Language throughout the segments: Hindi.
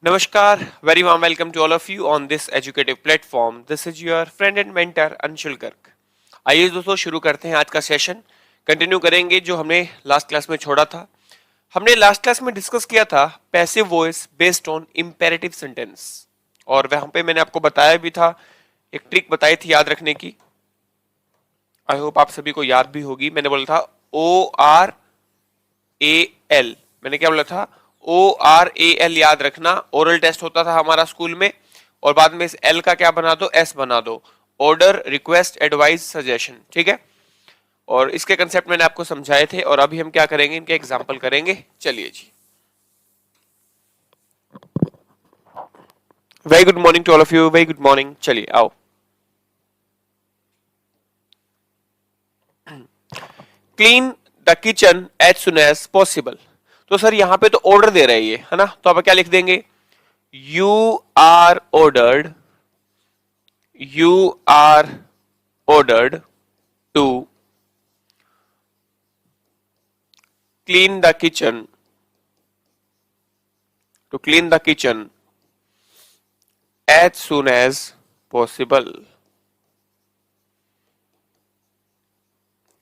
Namaskar, very warm welcome to all of you on this educative platform. This is your friend and mentor Anshul Garg. आइए दोस्तों शुरू करते हैं आज का सेशन। कंटिन्यू करेंगे जो हमने लास्ट क्लास में छोड़ा था। हमने लास्ट क्लास में डिस्कस किया था passive voice based on imperative sentence, और वहां पे मैंने आपको बताया भी था, एक ट्रिक बताई थी याद रखने की। आई होप आप सभी को याद भी होगी। मैंने बोला था ORAL। मैंने क्या बोला था? ORAL याद रखना। ओरल टेस्ट होता था हमारा स्कूल में, और बाद में इस एल का क्या बना दो? एस बना दो। Order, request, advice, suggestion. ठीक है, और इसके कंसेप्ट मैंने आपको समझाए थे, और अभी हम क्या करेंगे? इनके एग्जाम्पल करेंगे। चलिए जी। Very good morning to all of you. Very good morning. चलिए आओ। Clean the kitchen as soon as possible. तो सर यहाँ पे तो ऑर्डर दे रहे हैं ये, है ना? तो आप क्या लिख देंगे? You are ordered, you are ordered to clean the kitchen, to clean the kitchen as soon as possible.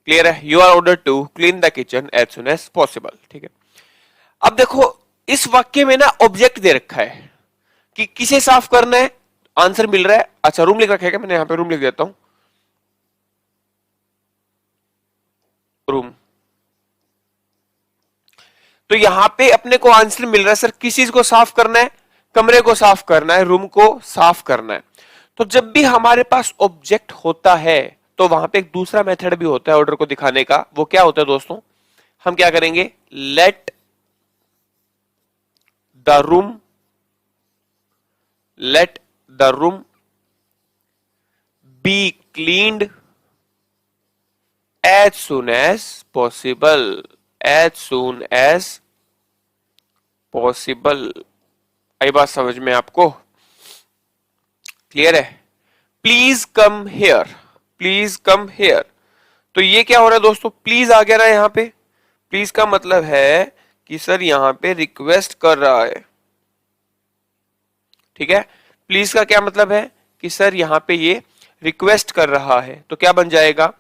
Clear है? You are order to clean the kitchen as soon as possible. ठीक है, अब देखो इस वाक्य में ना ऑब्जेक्ट दे रखा है कि किसे साफ करना है। आंसर मिल रहा है। अच्छा, रूम लिख रखा है क्या? मैंने यहां पे रूम लिख देता हूं, रूम। तो यहां पे अपने को आंसर मिल रहा है, सर किस चीज को साफ करना है? कमरे को साफ करना है, रूम को साफ करना है। तो जब भी हमारे पास ऑब्जेक्ट होता है तो वहां पे एक दूसरा मेथड भी होता है ऑर्डर को दिखाने का। वो क्या होता है दोस्तों? हम क्या करेंगे? Let the room, let the room be cleaned as soon as possible, as soon as possible. आई बात समझ में आपको? क्लियर है? Please come here, please come here. तो ये क्या हो रहा है दोस्तों? प्लीज आ गया ना यहां पे। प्लीज का मतलब है कि सर यहां पे रिक्वेस्ट कर रहा है। ठीक है, प्लीज का क्या मतलब है? कि सर यहां पे ये रिक्वेस्ट कर रहा है। तो क्या बन जाएगा?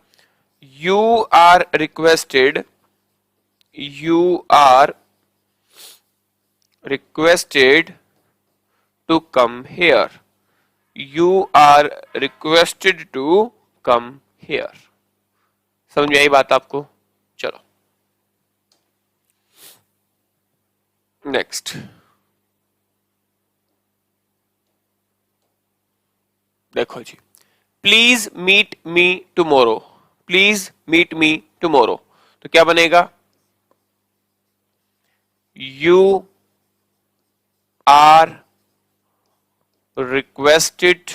You are requested, you are requested to come here, you are requested to come here. समझ में आई बात आपको? चलो नेक्स्ट देखो जी। Please meet me tomorrow, please meet me tomorrow. तो क्या बनेगा? You are requested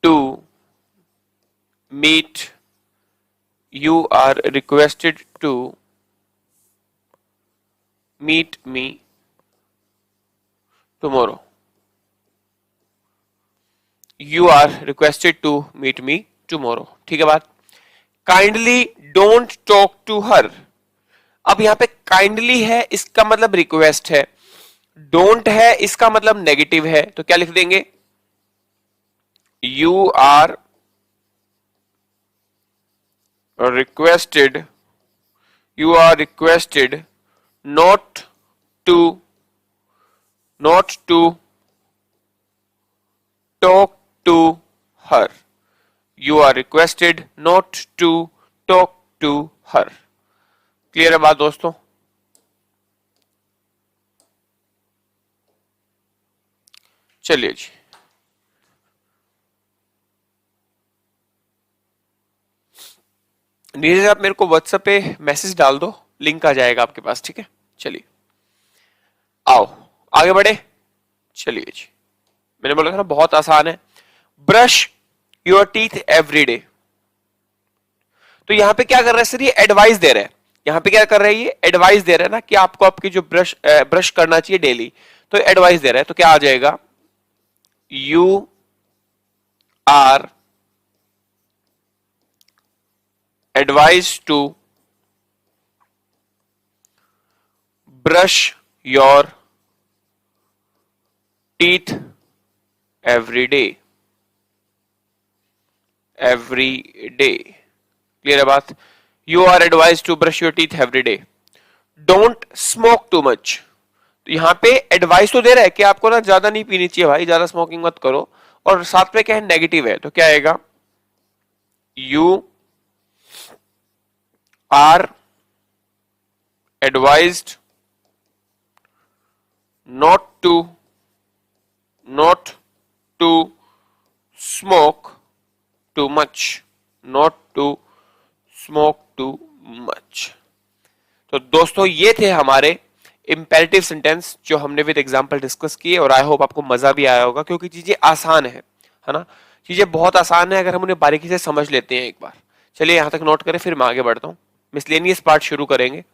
to meet, you are requested to meet me tomorrow, you are requested to meet me tomorrow। ठीक है बात? kindly don't talk to her। अब यहां पे kindly है, इसका मतलब रिक्वेस्ट है। don't है, इसका मतलब नेगेटिव है। तो क्या लिख देंगे? you are requested, you are requested not to, not to talk to her, you are requested not to talk to her। Clear है बात दोस्तों? चलिए जी, नीचे आप मेरे को व्हाट्सएप पे मैसेज डाल दो, लिंक आ जाएगा आपके पास। ठीक है, चलिए आओ आगे बढ़े। चलिए जी, मैंने बोला था ना बहुत आसान है। Brush your teeth every day. तो यहां पे क्या कर रहा है सर? ये एडवाइस दे रहा है। यहां पे क्या कर रहा है? ये एडवाइस दे रहा है ना कि आपको आपकी जो ब्रश करना चाहिए डेली। तो एडवाइस दे रहा है। तो क्या आ जाएगा? You are advise to brush your teeth every day, every day. Clear है बात? You are advise to brush your teeth every day. Don't smoke too much. तो यहां पे एडवाइस तो दे रहा है कि आपको ना ज्यादा नहीं पीनी चाहिए भाई, ज्यादा स्मोकिंग मत करो, और साथ में क्या है, नेगेटिव है, तो क्या आएगा, you are advised not to smoke too much, not to smoke too much. तो दोस्तों ये थे हमारे इंपेरेटिव सेंटेंस जो हमने विद एग्जांपल डिस्कस किए, और आई होप आपको मजा भी आया होगा, क्योंकि चीजें आसान है ना, चीजें बहुत आसान है अगर हम उन्हें बारीकी से समझ लेते हैं एक बार। चलिए यहां तक नोट करें, फिर मैं आगे बढ़ता हूं, मिसलेनियस पार्ट शुरू करेंगे।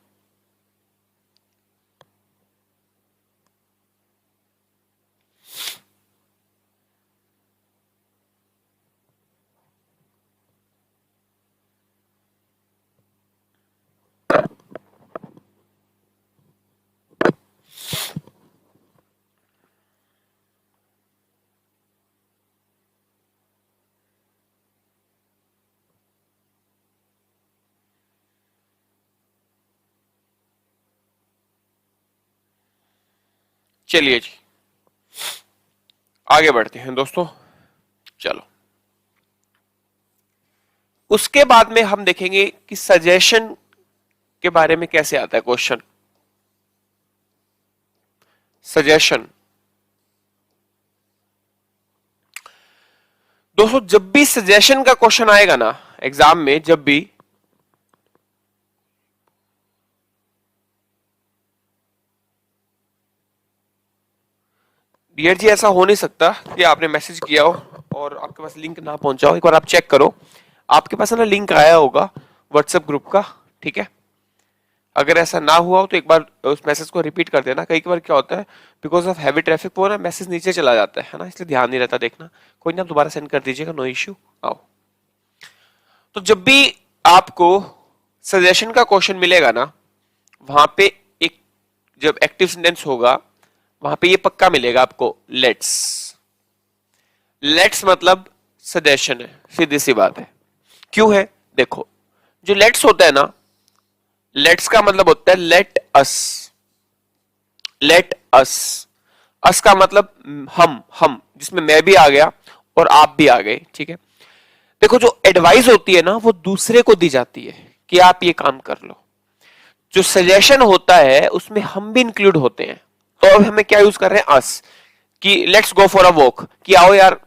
चलिए जी आगे बढ़ते हैं दोस्तों। चलो उसके बाद में हम देखेंगे कि सजेशन के बारे में कैसे आता है क्वेश्चन। सजेशन दोस्तों, जब भी सजेशन का क्वेश्चन आएगा ना एग्जाम में, जब भी डियर जी, ऐसा हो नहीं सकता कि आपने मैसेज किया हो और आपके पास लिंक ना पहुंचा हो। एक बार आप चेक करो, आपके पास है ना लिंक आया होगा व्हाट्सएप ग्रुप का, ठीक है। अगर ऐसा ना हुआ हो तो एक बार उस मैसेज को रिपीट कर देना। कई बार क्या होता है, बिकॉज ऑफ हैवी ट्रैफिक वो ना मैसेज नीचे चला जाता है ना, इसलिए ध्यान नहीं रहता देखना। कोई ना, दोबारा सेंड कर दीजिएगा, नो इश्यू। आओ, तो जब भी आपको सजेशन का क्वेश्चन मिलेगा ना, वहां पे एक जब एक्टिव सेंटेंस होगा वहां पे ये पक्का मिलेगा आपको, लेट्स। लेट्स मतलब सजेशन है, सीधी सी बात है। क्यों है, देखो, जो लेट्स होता है ना, लेट्स का मतलब होता है लेट अस। लेट अस, अस का मतलब हम, जिसमें मैं भी आ गया और आप भी आ गए, ठीक है। देखो, जो एडवाइस होती है ना वो दूसरे को दी जाती है कि आप ये काम कर लो। जो सजेशन होता है उसमें हम भी इंक्लूड होते हैं। तो अब हमें क्या यूज कर रहे हैं, अस, कि let's go for a walk, कि आओ यार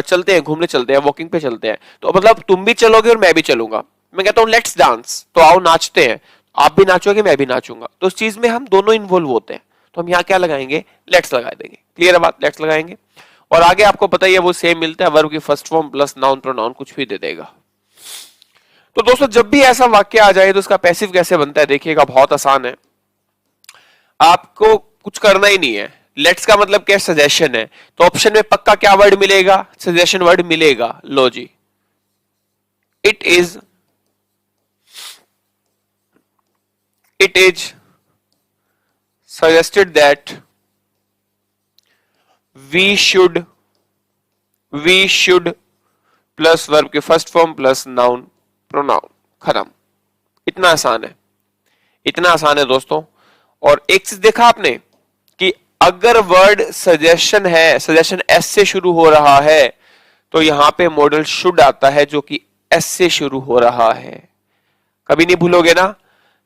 चलते हैं, घूमने चलते हैं, वॉकिंग पे चलते हैं। तो मतलब तुम भी चलोगे और मैं भी चलूंगा। मैं कहता हूं लेट्स डांस, तो आओ नाचते हैं, आप भी नाचोगे मैं भी नाचूंगा। तो उस चीज में हम दोनों इन्वॉल्व होते हैं, तो हम यहाँ क्या लगाएंगे, लेट्स लगा देंगे। क्लियर है बात, लेट्स लगाएंगे। और आगे आपको पता ही है वो सेम मिलता है, वर्ब की first form plus noun pronoun कुछ भी दे देगा। तो दोस्तों जब भी ऐसा वाक्य आ जाए तो उसका पैसिव कैसे बनता है, देखिएगा बहुत आसान है। आपको कुछ करना ही नहीं है। लेट्स का मतलब क्या, सजेशन है, तो ऑप्शन में पक्का क्या वर्ड मिलेगा, सजेशन वर्ड मिलेगा। लो जी, it is suggested that we should plus verb के first form plus noun pronoun, खत्म। इतना आसान है, इतना आसान है दोस्तों। और एक चीज देखा आपने कि अगर वर्ड सजेशन है, सजेशन एस से शुरू हो रहा है, तो यहां पे मॉडल शुड आता है जो कि एस से शुरू हो रहा है। कभी नहीं भूलोगे ना।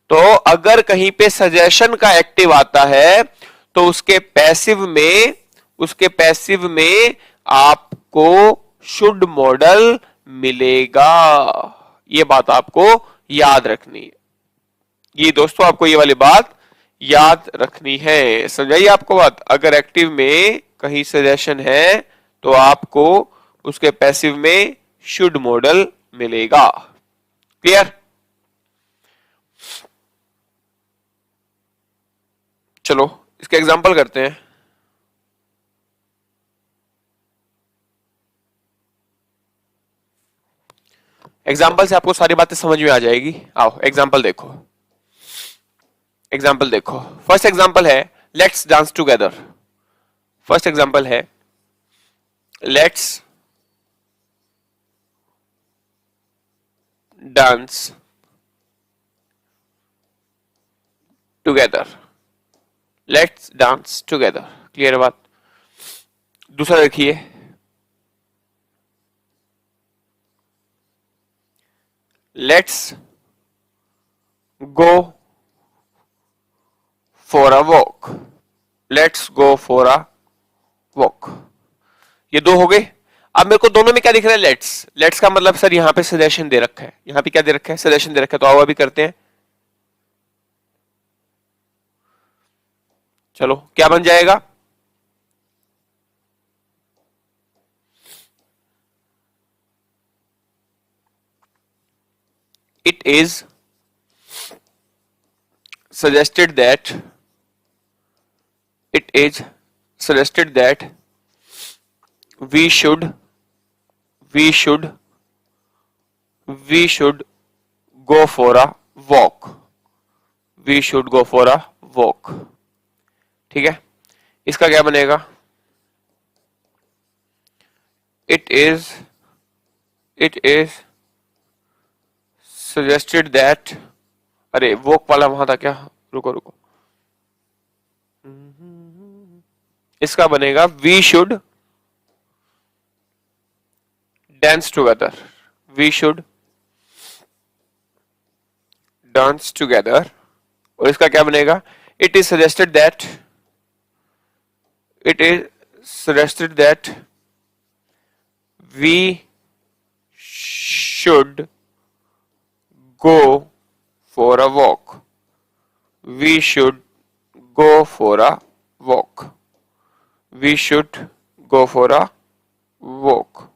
तो अगर कहीं पे सजेशन का एक्टिव आता है तो उसके पैसिव में आपको शुड मॉडल मिलेगा। ये बात आपको याद रखनी है। ये दोस्तों आपको ये वाली बात याद रखनी है, समझाइए आपको बात। अगर एक्टिव में कहीं सजेशन है तो आपको उसके पैसिव में शुड मॉडल मिलेगा। क्लियर? चलो इसका एग्जांपल करते हैं। एग्जाम्पल से आपको सारी बातें समझ में आ जाएगी। आओ एग्जाम्पल देखो, एग्जाम्पल देखो। फर्स्ट एग्जाम्पल है let's dance together. First example है let's dance together, let's dance together. Clear है बात? दूसरा देखिए, let's go for a walk, let's go for a walk. ये दो हो गए। अब मेरे को दोनों में क्या दिख रहा है? लेट्स। लेट्स का मतलब सर यहां पे सजेशन दे रखा है, यहां पे क्या दे रखा है? सजेशन दे रखा है। तो आओ अभी करते हैं। चलो क्या बन जाएगा? It is suggested that it is suggested that we should we should we should go for a walk, we should go for a walk। ठीक है, इसका क्या बनेगा? it is suggested that, अरे वॉक वाला वहां था क्या? रुको रुको, इसका बनेगा we should dance together, we should dance together. और इसका क्या बनेगा? It is suggested that, it is suggested that we should go for a walk, we should go for a walk, we should go for a walk.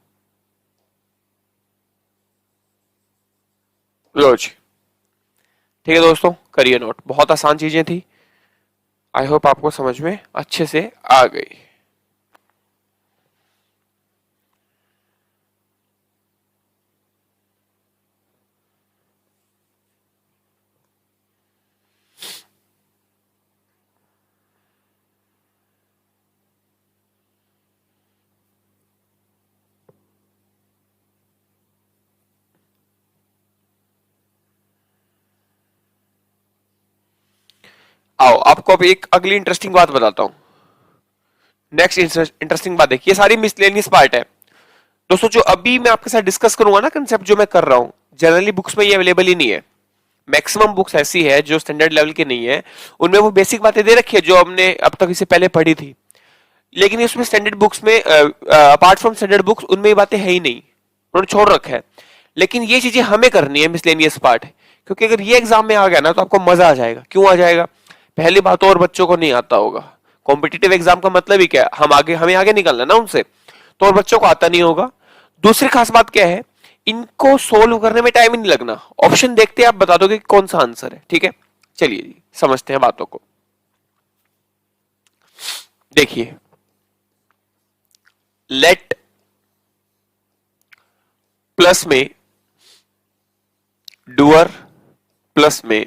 लो जी, ठीक है दोस्तों, करिए नोट। बहुत आसान चीजें थी, आई होप आपको समझ में अच्छे से आ गई। आओ आपको अब एक अगली इंटरेस्टिंग बात बताता हूं। नेक्स्ट इंटरेस्टिंग बात देखिए, सारी मिसलेनियस पार्ट है दोस्तों। जो अभी मैं आपके साथ डिस्कस करूंगा ना कंसेप्ट, जो मैं कर रहा हूं, जनरली बुक्स में ये अवेलेबल ही नहीं है। मैक्सिमम बुक्स ऐसी है जो स्टैंडर्ड लेवल की नहीं है, उनमें वो बेसिक बातें दे रखी है जो हमने अब तक इससे पहले पढ़ी थी, लेकिन इसमें स्टैंडर्ड बुक्स में अपार्ट फ्रॉम स्टैंडर्ड बुक्स उनमें ये बातें है ही नहीं, उन्होंने छोड़ रखा है। लेकिन ये चीजें हमें करनी है, मिसलेनियस पार्ट, क्योंकि अगर ये एग्जाम में आ गया ना तो आपको मजा आ जाएगा। क्यों आ जाएगा? पहली बात, और बच्चों को नहीं आता होगा। कॉम्पिटिटिव एग्जाम का मतलब ही क्या है? हमें आगे निकलना ना उनसे, तो और बच्चों को आता नहीं होगा। दूसरी खास बात क्या है? इनको सोल्व करने में टाइम ही नहीं लगना। ऑप्शन देखते आप बता दोगे कौन सा आंसर है। ठीक है, चलिए जी समझते हैं बातों को। देखिए, लेट प्लस में डूअर प्लस में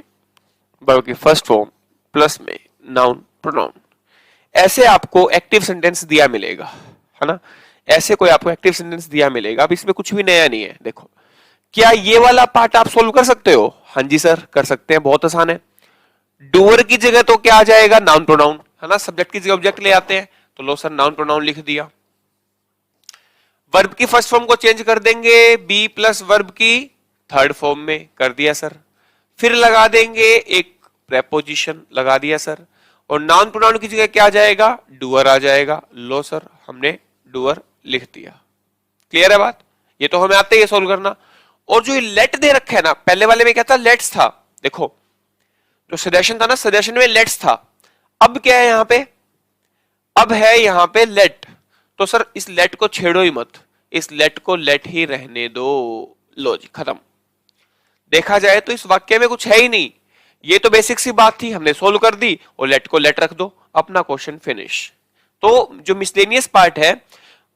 वर्ब की फर्स्ट फॉर्म प्लस में नाउन प्रोनाउन, ऐसे आपको एक्टिव सेंटेंस दिया मिलेगा, है ना? ऐसे कोई आपको एक्टिव सेंटेंस दिया मिलेगा। अब इसमें कुछ भी नया नहीं है। देखो, क्या ये वाला पार्ट आप सोल्व कर सकते हो? हाँ जी सर, कर सकते हैं, बहुत आसान है। डूअर की जगह तो क्या आ जाएगा? नाउन प्रोनाउन, है ना? सब्जेक्ट की जगह ऑब्जेक्ट ले आते हैं, तो लो सर नाउन प्रोनाउन लिख दिया। वर्ब की फर्स्ट फॉर्म को चेंज कर देंगे बी प्लस वर्ब की थर्ड फॉर्म में, कर दिया सर। फिर लगा देंगे एक प्रेपोजिशन, लगा दिया सर। और नाउन प्रोनाउन की जगह क्या आ जाएगा? डूअर आ जाएगा। लो सर, हमने डूअर लिख दिया। क्लियर है बात? ये तो हमें आते ही सोल्व करना। और जो ये लेट दे रखा है ना, पहले वाले में क्या था? लेट्स था। देखो, जो सजेशन था ना, सजेशन में लेट्स था। अब क्या है यहां पे? अब है यहां पे लेट। तो सर इस लेट को छेड़ो ही मत, इस लेट को लेट ही रहने दो। लो जी, खत्म। देखा जाए तो इस वाक्य में कुछ है ही नहीं। ये तो बेसिक सी बात थी, हमने सोल्व कर दी, और लेट को लेट रख दो, अपना क्वेश्चन फिनिश। तो जो मिसलेनियस पार्ट है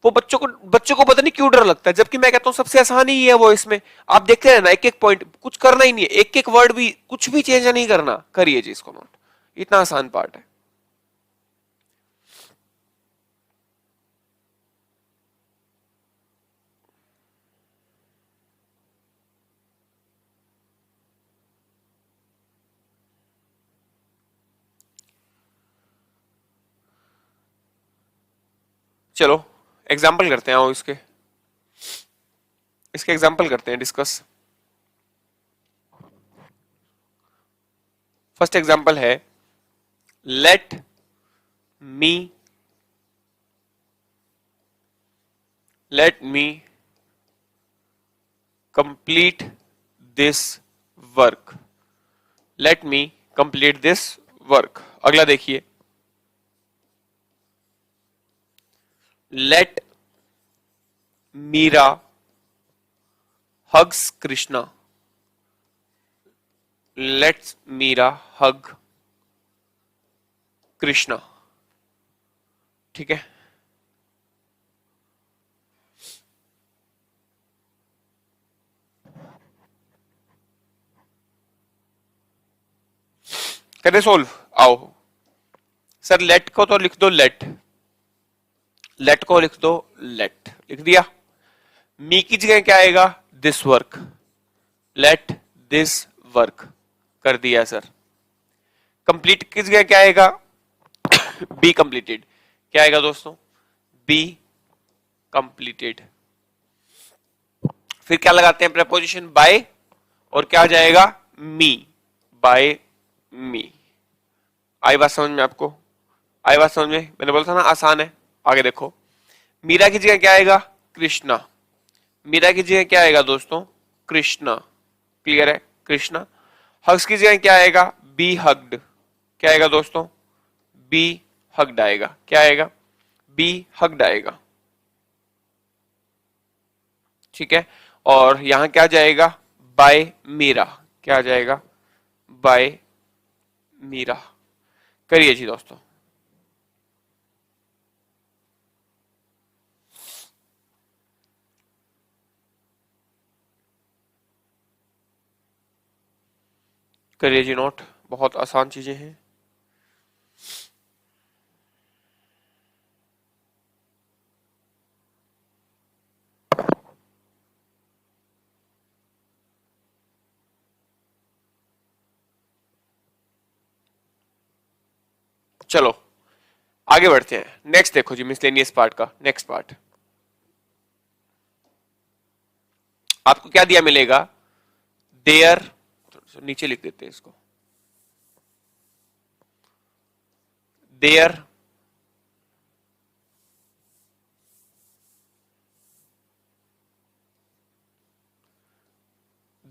वो बच्चों को पता नहीं क्यों डर लगता है, जबकि मैं कहता हूं सबसे आसान ही है वो। इसमें आप देखते हैं ना, एक एक पॉइंट कुछ करना ही नहीं है, एक एक वर्ड भी कुछ भी चेंज नहीं करना। करिए जी इसको नोट, इतना आसान पार्ट है। चलो एग्जाम्पल करते हैं, आओ इसके इसके एग्जाम्पल करते हैं डिस्कस। फर्स्ट एग्जाम्पल है let me complete this work. Let me complete this work. अगला देखिए, let Meera hugs Krishna. Let's Meera hug Krishna. ठीक है, करें सोल्व। आओ सर, लेट को तो लिख दो, लेट को लिख दो, लेट लिख दिया। मी की जगह क्या आएगा, this work. Let this work कर दिया सर। कंप्लीट की जगह क्या आएगा, बी कंप्लीटेड। क्या आएगा दोस्तों, बी कंप्लीटेड। फिर क्या लगाते हैं, प्रपोजिशन बाय, और क्या आ जाएगा, मी, बाय मी। आई बात समझ में आपको, आई बात समझ में, मैंने बोला था ना आसान है। आगे देखो, मीरा की जगह क्या आएगा, कृष्णा। मीरा की जगह क्या आएगा दोस्तों, कृष्णा। क्लियर है, कृष्णा। हग्स की जगह क्या आएगा, बी हग्ड। क्या आएगा दोस्तों, बी हग्ड आएगा। क्या आएगा, बी हग्ड आएगा। ठीक है, और यहां क्या जाएगा, बाय मीरा। क्या आ जाएगा, बाय मीरा। करिए जी दोस्तों। करिए जी नोट, बहुत आसान चीजें हैं। चलो आगे बढ़ते हैं। नेक्स्ट देखो जी, मिसलेनियस पार्ट का नेक्स्ट पार्ट। आपको क्या दिया मिलेगा, देयर, नीचे लिख देते हैं इसको, देयर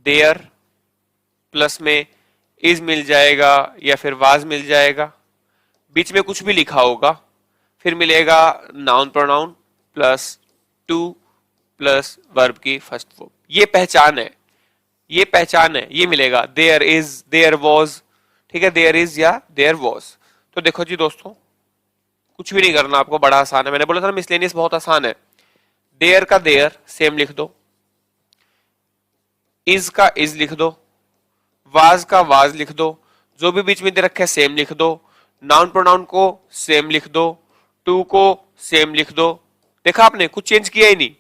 देयर प्लस में इज मिल जाएगा या फिर वाज मिल जाएगा, बीच में कुछ भी लिखा होगा, फिर मिलेगा noun pronoun plus two plus verb की फर्स्ट फॉर्म। ये पहचान है, ये पहचान है, ये मिलेगा, देयर इज, देयर वॉज। ठीक है, देयर इज या देयर वॉज। तो देखो जी दोस्तों, कुछ भी नहीं करना आपको, बड़ा आसान है। मैंने बोला था ना मिसलेनियस बहुत आसान है। देयर का देयर सेम लिख दो, इज का इज लिख दो, वाज का वाज लिख दो, जो भी बीच में दे रखा है सेम लिख दो, नाउन प्रोनाउन को सेम लिख दो, टू को सेम लिख दो। देखा आपने, कुछ चेंज किया ही नहीं।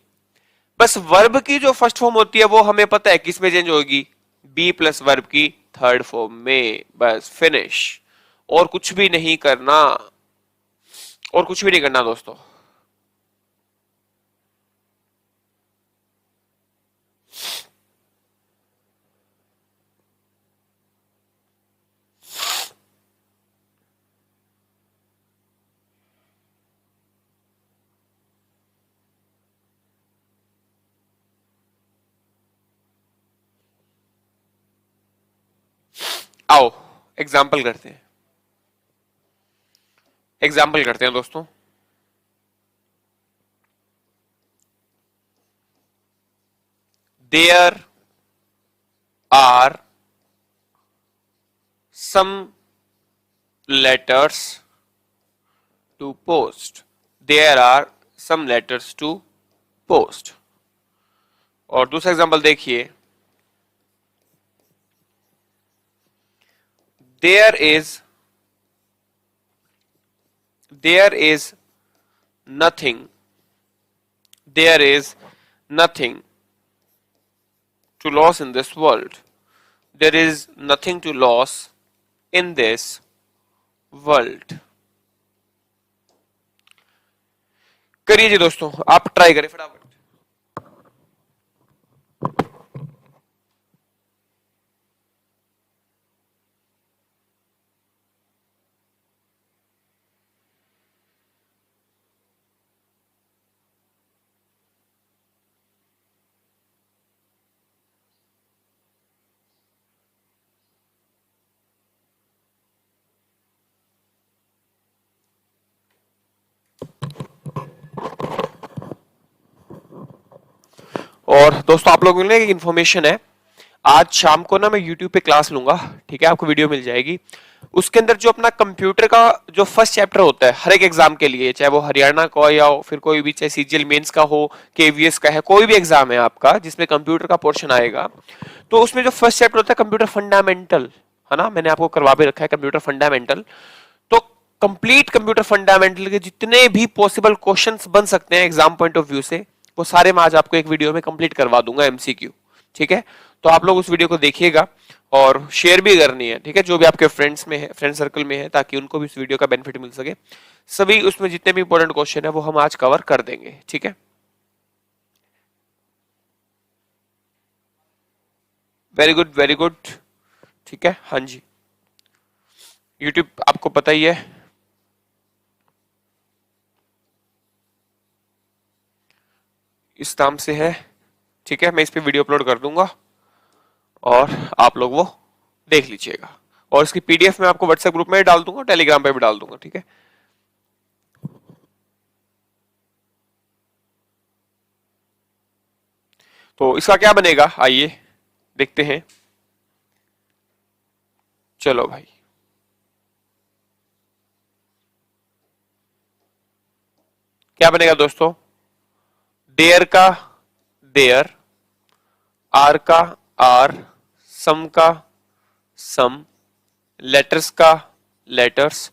बस वर्ब की जो फर्स्ट फॉर्म होती है वो हमें पता है किस में चेंज होगी, बी प्लस वर्ब की थर्ड फॉर्म में। बस फिनिश, और कुछ भी नहीं करना, और कुछ भी नहीं करना दोस्तों। आओ एग्जाम्पल करते हैं, एग्जाम्पल करते हैं दोस्तों। There are some letters to post. There are some letters to post. और दूसरा एग्जाम्पल देखिए, there is nothing, there is nothing to lose in this world. There is nothing to lose in this world. करिए जी दोस्तों, आप ट्राई करें फटाफट। और दोस्तों आप लोगों के लिए एक इन्फॉर्मेशन है, आज शाम को ना मैं YouTube पे क्लास लूंगा, ठीक है, आपको वीडियो मिल जाएगी। उसके अंदर जो अपना कंप्यूटर का जो फर्स्ट चैप्टर होता है हर एक एग्जाम के लिए, चाहे वो हरियाणा का हो या फिर कोई भी, चाहे सीजीएल मेंस का हो, केवीएस का है, कोई भी एग्जाम है आपका जिसमें कंप्यूटर का पोर्शन आएगा, तो उसमें जो फर्स्ट चैप्टर होता है कंप्यूटर फंडामेंटल, है ना, मैंने आपको करवा भी रखा है कंप्यूटर फंडामेंटल। तो कंप्लीट कंप्यूटर फंडामेंटल के जितने भी पॉसिबल क्वेश्चंस बन सकते हैं एग्जाम पॉइंट ऑफ व्यू से, वो सारे मैं आज आपको एक वीडियो में कंप्लीट करवा दूंगा, एमसीक्यू। ठीक है, तो आप लोग उस वीडियो को देखिएगा और शेयर भी करनी है, ठीक है, जो भी आपके फ्रेंड्स में है, फ्रेंड सर्कल में है, ताकि उनको भी इस वीडियो का बेनिफिट मिल सके। सभी उसमें जितने भी इंपॉर्टेंट क्वेश्चन है वो हम आज कवर कर देंगे, ठीक है। Very good, very good. ठीक है, हाँ जी, यूट्यूब आपको पता ही है, इस नाम से है, ठीक है। मैं इस पे वीडियो अपलोड कर दूंगा और आप लोग वो देख लीजिएगा, और इसकी पीडीएफ मैं आपको व्हाट्सएप ग्रुप में डाल दूंगा, टेलीग्राम पे भी डाल दूंगा, ठीक है। तो इसका क्या बनेगा, आइए देखते हैं। चलो भाई, क्या बनेगा दोस्तों, देयर का देयर, आर का आर, सम का सम, लेटर्स का लेटर्स,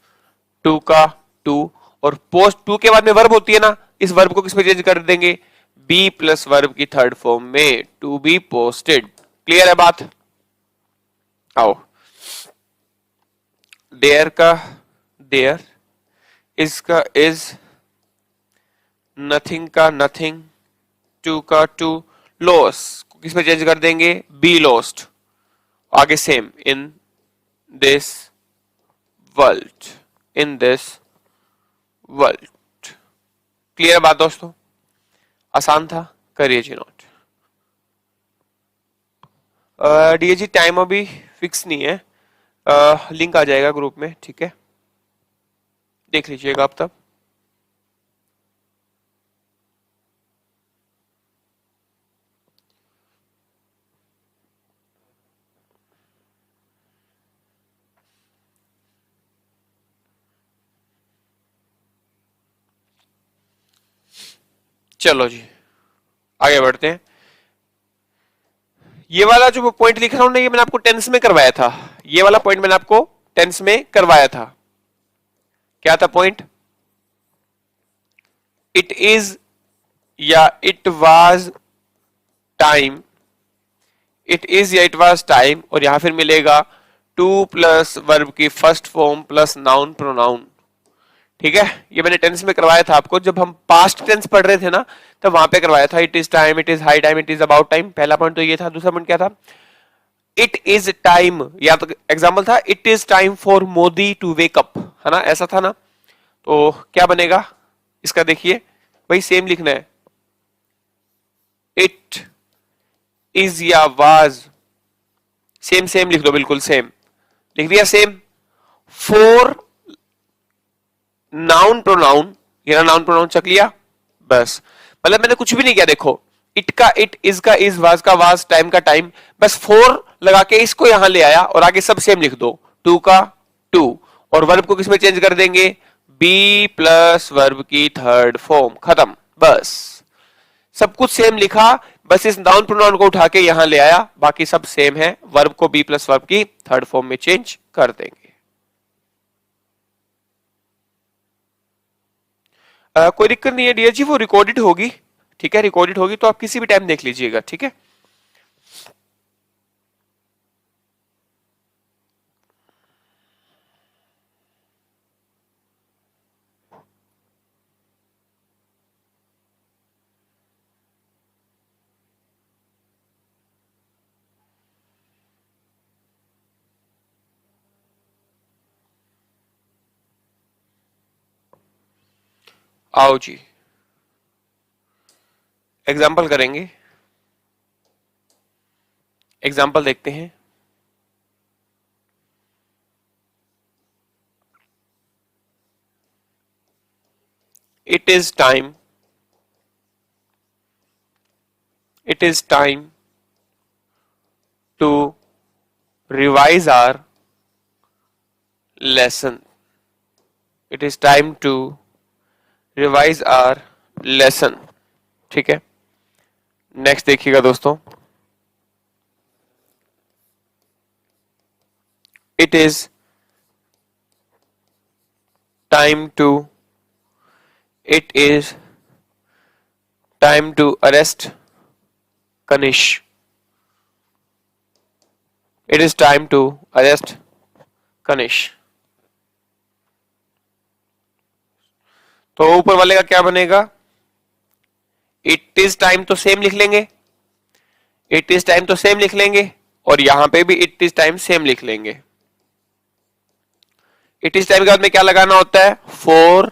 टू का टू, और पोस्ट टू के बाद में वर्ब होती है ना, इस वर्ब को किस में चेंज कर देंगे, बी प्लस वर्ब की थर्ड फॉर्म में, टू बी पोस्टेड। क्लियर है बात, आओ। देयर का देयर, इज का इज, नथिंग का नथिंग, टू का टू, लॉस किस में चेंज कर देंगे, बी लॉस्ट, आगे same, in this world, in this world. Clear बात दोस्तों, आसान था, करिए जी नोट। डीएजी टाइम अभी फिक्स नहीं है, लिंक आ जाएगा ग्रुप में, ठीक है, देख लीजिएगा आप तब। चलो जी, आगे बढ़ते हैं। ये वाला जो पॉइंट लिख रहा हूं ना, ये मैंने आपको टेंस में करवाया था, ये वाला पॉइंट मैंने आपको टेंस में करवाया था। क्या था पॉइंट, इट इज या it was time, it is या इट वाज टाइम, और यहां फिर मिलेगा टू प्लस वर्ब की first form plus noun pronoun. ठीक है, ये मैंने टेंस में करवाया था आपको, जब हम पास्ट टेंस पढ़ रहे थे ना, तब वहां पे करवाया था, it is time, it is high time, it is about time. पहला पॉइंट तो ये था, दूसरा पॉइंट क्या था, इट इज टाइम, या तो एग्जाम्पल था, it is time for Modi to wake up, है ना, ऐसा था ना। तो क्या बनेगा इसका, देखिए भाई, सेम लिखना है, इट इज या वाज, सेम सेम लिख दो, बिल्कुल सेम लिख दिया, सेम। फोर नाउन प्रोनाउन, ये नाउन प्रोनाउन चक लिया, बस, मतलब मैंने कुछ भी नहीं किया, देखो, इट का इट, इज का इज, वाज का वाज, टाइम का टाइम, बस फोर लगा के इसको यहां ले आया, और आगे सब सेम लिख दो, टू का टू, और वर्ब को किसमें चेंज कर देंगे, बी प्लस वर्ब की थर्ड फॉर्म, खत्म, बस सब कुछ सेम लिखा, बस इस नाउन प्रोनाउन को उठा के यहां ले आया, बाकी सब सेम है, वर्ब को बी प्लस वर्ब की थर्ड फॉर्म में चेंज कर देंगे। कोई दिक्कत नहीं है डियर जी, वो रिकॉर्डेड होगी, ठीक है, रिकॉर्डेड होगी, तो आप किसी भी टाइम देख लीजिएगा, ठीक है। आओ जी एग्जाम्पल करेंगे, एग्जाम्पल देखते हैं। It is time, it is time to revise our lesson. It is time to revise our lesson. ठीक है, नेक्स्ट देखिएगा दोस्तों। It is time to, it is time to arrest Kanish. It is time to arrest Kanish. तो ऊपर वाले का क्या बनेगा? इट इज टाइम तो सेम लिख लेंगे, इट इज टाइम तो सेम लिख लेंगे, और यहां पे भी इट इज टाइम सेम लिख लेंगे। इट इज टाइम के बाद में क्या लगाना होता है? फोर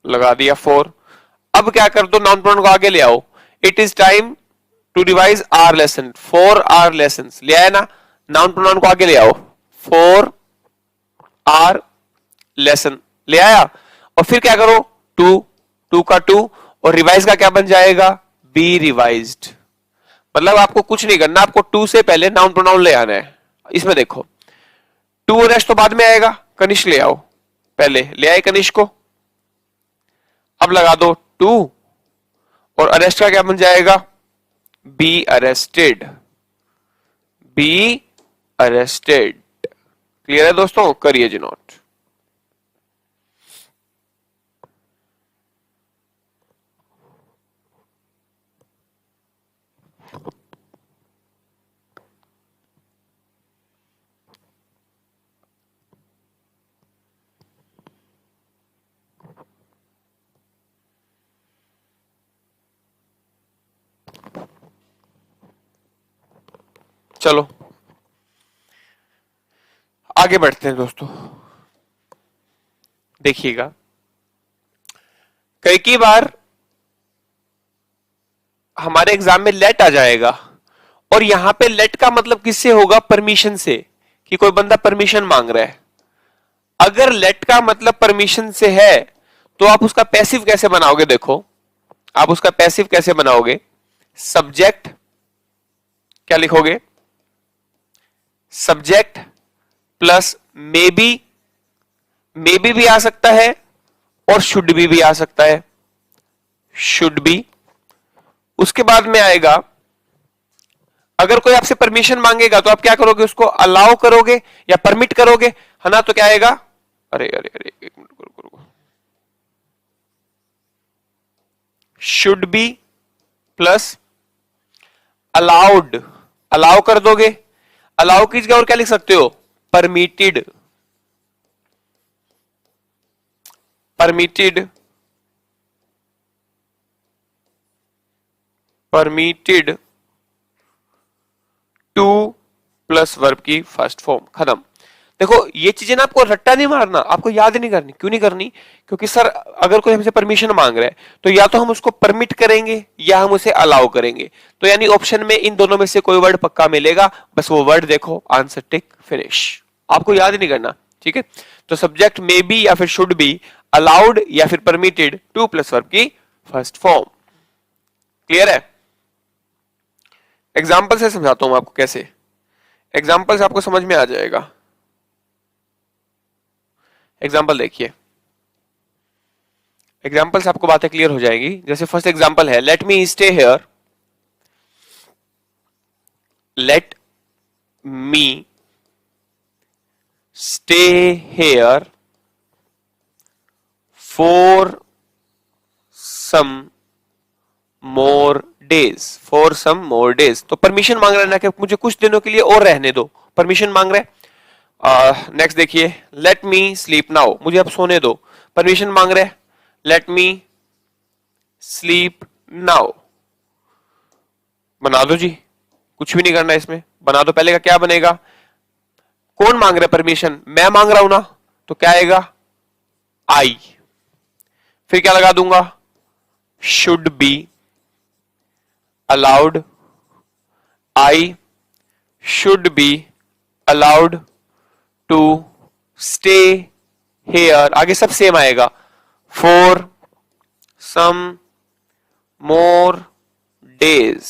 लगा दिया, फोर। अब क्या कर दो, नाउन प्रोनाउन को आगे ले आओ। It is time to revise our lesson, for our lesson ले आया ना, नाउन प्रोनाउन को आगे ले आओ, फॉर आवर लेसन ले आया, और फिर क्या करो, टू, टू का टू, और रिवाइज का क्या बन जाएगा? Be revised. मतलब आपको कुछ नहीं करना, आपको टू से पहले नाउन प्रोनाउन ले आना है। इसमें देखो टू रेस्ट तो बाद में आएगा, कनिष्क ले आओ, पहले ले आए कनिष्क को, अब लगा दो टू, और अरेस्ट का क्या बन जाएगा? Be arrested, be arrested. Clear है दोस्तों? करिए जी नोट। चलो आगे बढ़ते हैं दोस्तों। देखिएगा, कई बार हमारे एग्जाम में लेट आ जाएगा, और यहां पे लेट का मतलब किससे होगा? परमिशन से, कि कोई बंदा परमिशन मांग रहा है। अगर लेट का मतलब परमिशन से है तो आप उसका पैसिव कैसे बनाओगे? देखो आप उसका पैसिव कैसे बनाओगे? सब्जेक्ट क्या लिखोगे? सब्जेक्ट प्लस मे बी भी आ सकता है, और शुड भी आ सकता है, शुड बी। उसके बाद में आएगा, अगर कोई आपसे परमिशन मांगेगा तो आप क्या करोगे? उसको अलाउ करोगे या परमिट करोगे, है ना? तो क्या आएगा? अरे अरे अरे एक मिनट रुको, should be plus allowed, allow कर दोगे, अलाउ की जगह और क्या लिख सकते हो? Permitted, permitted, permitted two plus verb की फर्स्ट फॉर्म, खत्म। देखो ये चीजें ना आपको रट्टा नहीं मारना, आपको याद नहीं करनी। क्यों नहीं करनी? क्योंकि सर अगर कोई हमसे परमिशन मांग रहा है तो या तो हम उसको परमिट करेंगे या हम उसे अलाउ करेंगे। तो यानी ऑप्शन में इन दोनों में से कोई वर्ड पक्का मिलेगा, बस वो वर्ड देखो, आंसर टिक, फिनिश। आपको याद नहीं करना, ठीक है? तो सब्जेक्ट मे बी या फिर शुड बी, अलाउड या फिर परमिटेड, टू प्लस वर्ब की फर्स्ट फॉर्म। क्लियर है? एग्जाम्पल से समझाता हूं आपको कैसे, एग्जाम्पल से आपको समझ में आ जाएगा। एग्जाम्पल देखिए, एग्जाम्पल से आपको बातें क्लियर हो जाएगी। जैसे फर्स्ट एग्जाम्पल है, let me stay here, let me stay here for some more days, for some more days. तो परमिशन मांग रहा है ना कि मुझे कुछ दिनों के लिए और रहने दो, परमिशन मांग रहा है। नेक्स्ट देखिए, लेट मी स्लीप नाउ, मुझे अब सोने दो, परमिशन मांग रहे हैं, लेट मी स्लीप नाउ। बना दो जी, कुछ भी नहीं करना इसमें, बना दो। पहले का क्या बनेगा? कौन मांग रहा है परमिशन? मैं मांग रहा हूं ना, तो क्या आएगा? आई। फिर क्या लगा दूंगा, should be allowed, I should be allowed to stay here, आगे सब सेम आएगा, for some more days.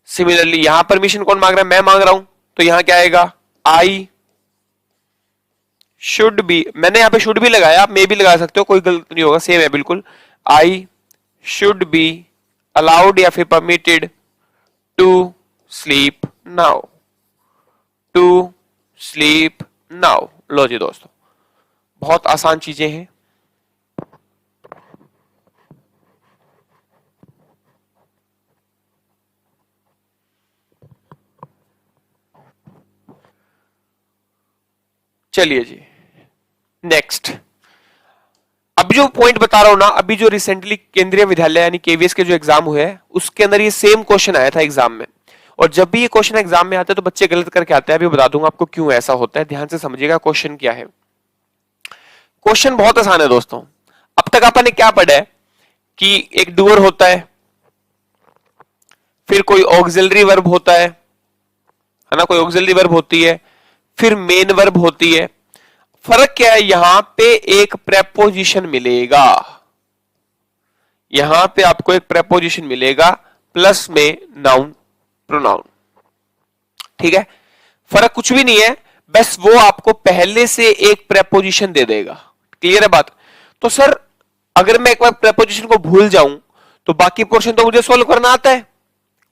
Similarly यहां परमिशन कौन मांग रहा है, मैं मांग रहा हूं, तो यहां क्या आएगा, आई शुड बी, मैंने यहां पे शुड भी लगाया, आप मे भी लगा सकते हो, कोई गलत नहीं होगा, सेम है बिल्कुल। आई शुड बी अलाउड या फिर permitted to sleep now, to sleep now. लो जी दोस्तों, बहुत आसान चीजें हैं। चलिए जी नेक्स्ट, अब जो पॉइंट बता रहा हूं ना, अभी जो रिसेंटली केंद्रीय विद्यालय यानी केवीएस के जो एग्जाम हुए हैं उसके अंदर ये सेम क्वेश्चन आया था एग्जाम में। और जब भी ये क्वेश्चन एग्जाम में आता है तो बच्चे गलत करके आते हैं, अभी बता दूंगा आपको क्यों ऐसा होता है, ध्यान से समझिएगा क्वेश्चन क्या है। क्वेश्चन बहुत आसान है दोस्तों। अब तक अपन ने क्या पढ़ा है कि एक डूअर होता है, फिर कोई ऑक्सिलरी वर्ब होता है ना, कोई ऑक्सिलरी वर्ब होती है, फिर मेन वर्ब होती है। फर्क क्या है, यहां पे एक प्रेपोजिशन मिलेगा, यहां पे आपको एक प्रेपोजिशन मिलेगा प्लस में नाउन प्रोनाउन, ठीक है। फर्क कुछ भी नहीं है, बस वो आपको पहले से एक प्रेपोजिशन दे देगा। क्लियर है बात। तो सर अगर मैं एक बार प्रेपोजिशन को भूल जाऊं तो बाकी पोर्शन तो मुझे सोल्व करना आता है,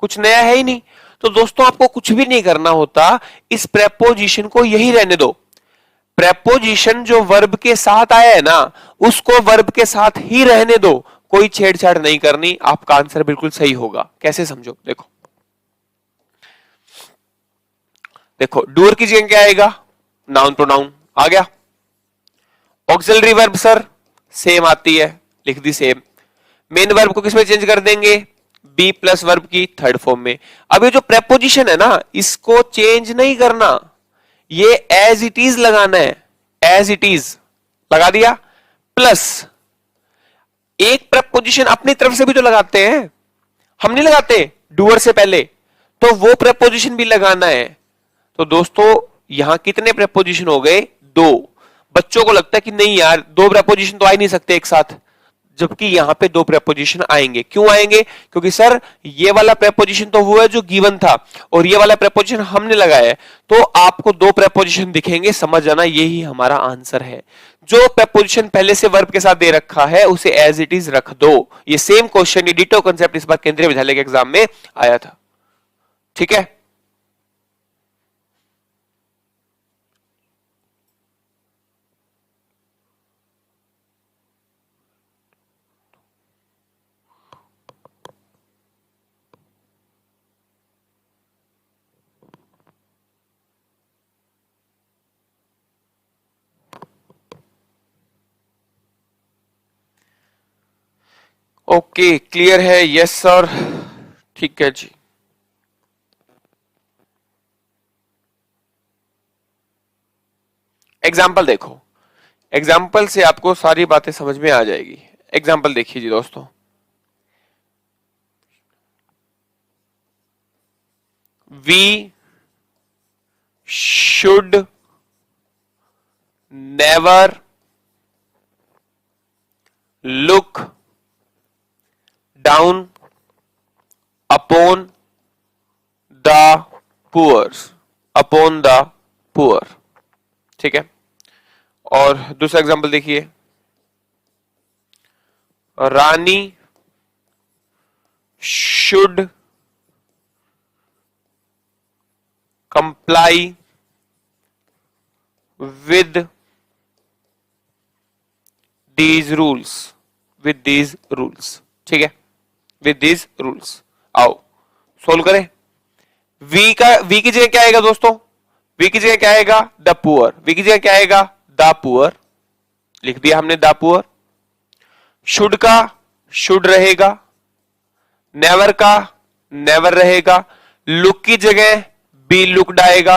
कुछ नया है ही नहीं। तो दोस्तों आपको कुछ भी नहीं करना होता, इस प्रेपोजिशन को यही रहने दो। प्रेपोजिशन जो वर्ब के साथ आया है ना, उसको वर्ब के साथ ही रहने दो, कोई छेड़छाड़ नहीं करनी, आपका आंसर बिल्कुल सही होगा। कैसे समझो, देखो देखो, डूअर की जगह क्या आएगा, नाउन प्रोनाउन आ गया। ऑक्सिलरी वर्ब सर सेम आती है, लिख दी सेम। मेन वर्ब को किसमें चेंज कर देंगे, बी प्लस वर्ब की थर्ड फॉर्म में। अब ये जो प्रेपोजिशन है ना, इसको चेंज नहीं करना, ये एज इट इज लगाना है, एज इट इज लगा दिया। प्लस एक प्रेपोजिशन अपनी तरफ से भी तो लगाते हैं, हम नहीं लगाते डूअर से पहले, तो वो प्रेपोजिशन भी लगाना है। तो दोस्तों यहां कितने प्रेपोजिशन हो गए, दो। बच्चों को लगता है कि नहीं यार दो प्रेपोजिशन तो आ ही नहीं सकते एक साथ, जबकि यहां पे दो प्रेपोजिशन आएंगे। क्यों आएंगे, क्योंकि सर ये वाला प्रेपोजिशन तो वो है जो गिवन था और ये वाला प्रेपोजिशन हमने लगाया है, तो आपको दो प्रेपोजिशन दिखेंगे, समझ जाना यही हमारा आंसर है। जो प्रेपोजिशन पहले से वर्ब के साथ दे रखा है उसे एज इट इज रख दो। ये सेम क्वेश्चन, ये डिटो कांसेप्ट इस बार केंद्रीय विद्यालय के एग्जाम में आया था, ठीक है। ओके क्लियर है, यस सर, ठीक है जी। एग्जाम्पल देखो, एग्जाम्पल से आपको सारी बातें समझ में आ जाएगी। एग्जाम्पल देखिए जी दोस्तों, we should never look down upon the poor, upon the poor, ठीक है। और दूसरा एग्जांपल देखिए, Rani should comply with these rules, with these rules, ठीक है, विद दीज रूल्स। आओ सोल्व करें। वी की जगह क्या आएगा दोस्तों, वी की जगह क्या आएगा, द पुअर। वी की जगह क्या आएगा, द पुअर, लिख दिया हमने द पुअर। शुड का शुड रहेगा, नेवर का नेवर रहेगा, लुक की जगह बी लुक्ड आएगा।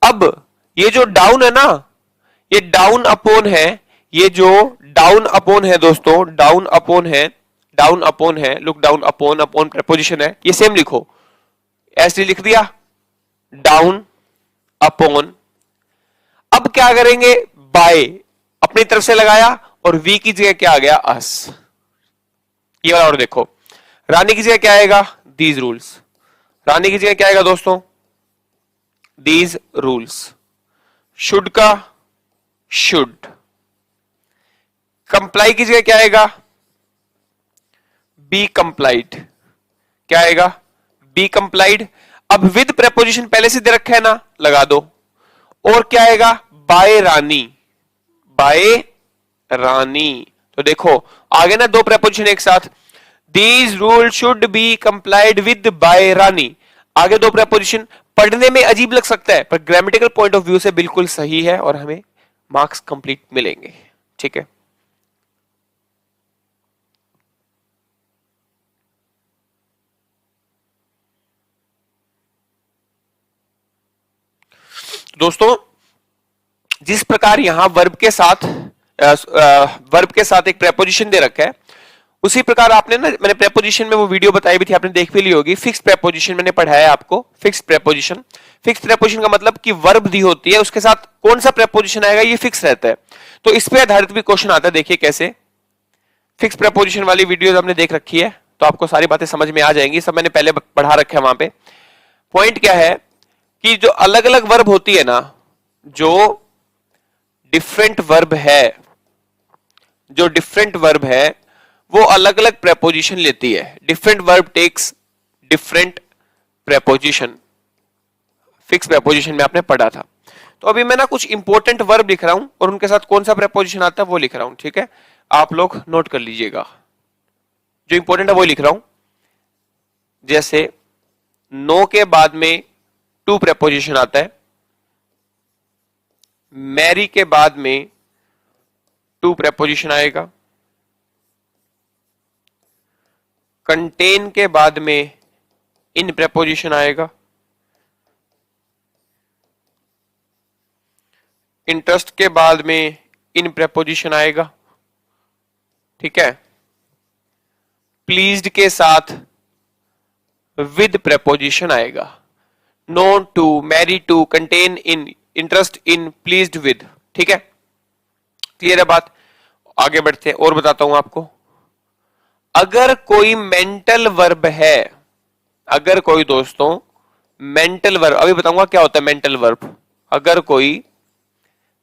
अब ये जो डाउन है ना, ये डाउन अपॉन है, ये जो डाउन अपॉन है दोस्तों, डाउन अपॉन है, डाउन अपॉन है, look down upon, upon preposition है, ये सेम लिखो, ऐसे लिख दिया, डाउन अपॉन। अब क्या करेंगे, बाय अपनी तरफ से लगाया और वी की जगह क्या आ गया, अस। ये वाला और देखो, रानी की जगह क्या आएगा, दीज रूल्स। रानी की जगह क्या आएगा दोस्तों, दीज रूल्स। शुड का शुड। कंप्लाई की जगह क्या आएगा, बी कंप्लाइड। क्या आएगा, बी कंप्लाइड। अब विद प्रेपोजिशन पहले से दे रखा है ना, लगा दो। और क्या आएगा, बाय रानी, बाय रानी। तो देखो आगे ना दो प्रेपोजिशन एक साथ, these rule should be complied with by Rani. आगे दो प्रेपोजिशन, पढ़ने में अजीब लग सकता है पर ग्रामेटिकल पॉइंट ऑफ व्यू से बिल्कुल सही है और हमें मार्क्स कंप्लीट मिलेंगे। ठीक है, दोस्तों जिस प्रकार यहां वर्ब के साथ एक प्रेपोजिशन दे रखा है, उसी प्रकार आपने ना, मैंने प्रेपोजिशन में वो वीडियो बताई भी थी, आपने देख भी ली होगी। फिक्स प्रेपोजिशन मैंने पढ़ाया है आपको, फिक्स प्रेपोजिशन। फिक्स प्रेपोजिशन का मतलब कि वर्ब दी होती है, उसके साथ कौन सा प्रेपोजिशन आएगा ये फिक्स रहता है। तो इस पे आधारित भी क्वेश्चन आता है, देखिए कैसे। फिक्स प्रेपोजिशन वाली वीडियो आपने देख रखी है तो आपको सारी बातें समझ में आ जाएंगी, सब मैंने पहले पढ़ा रखा है वहां पे। पॉइंट क्या है कि जो अलग अलग वर्ब होती है ना, जो डिफरेंट वर्ब है, जो डिफरेंट वर्ब है वो अलग अलग प्रेपोजिशन लेती है। Different verb takes different preposition, fix preposition में आपने पढ़ा था। तो अभी मैं ना कुछ इंपॉर्टेंट वर्ब लिख रहा हूं और उनके साथ कौन सा प्रेपोजिशन आता है वो लिख रहा हूं, ठीक है। आप लोग नोट कर लीजिएगा, जो इंपॉर्टेंट है वो लिख रहा हूं। जैसे नो के बाद में टू प्रेपोजिशन आता है, मैरी के बाद में टू प्रेपोजिशन आएगा, कंटेन के बाद में इन प्रेपोजिशन आएगा, इंटरेस्ट के बाद में इन प्रेपोजिशन आएगा, ठीक है। प्लीज्ड के साथ विद प्रेपोजिशन आएगा, known to, marry to, contain in, interest in, pleased with, ठीक है। क्लियर है बात, आगे बढ़ते हैं और बताता हूं आपको। अगर कोई मेंटल वर्ब है, अगर कोई दोस्तों मेंटल वर्ब, अभी बताऊंगा क्या होता है मेंटल वर्ब। अगर कोई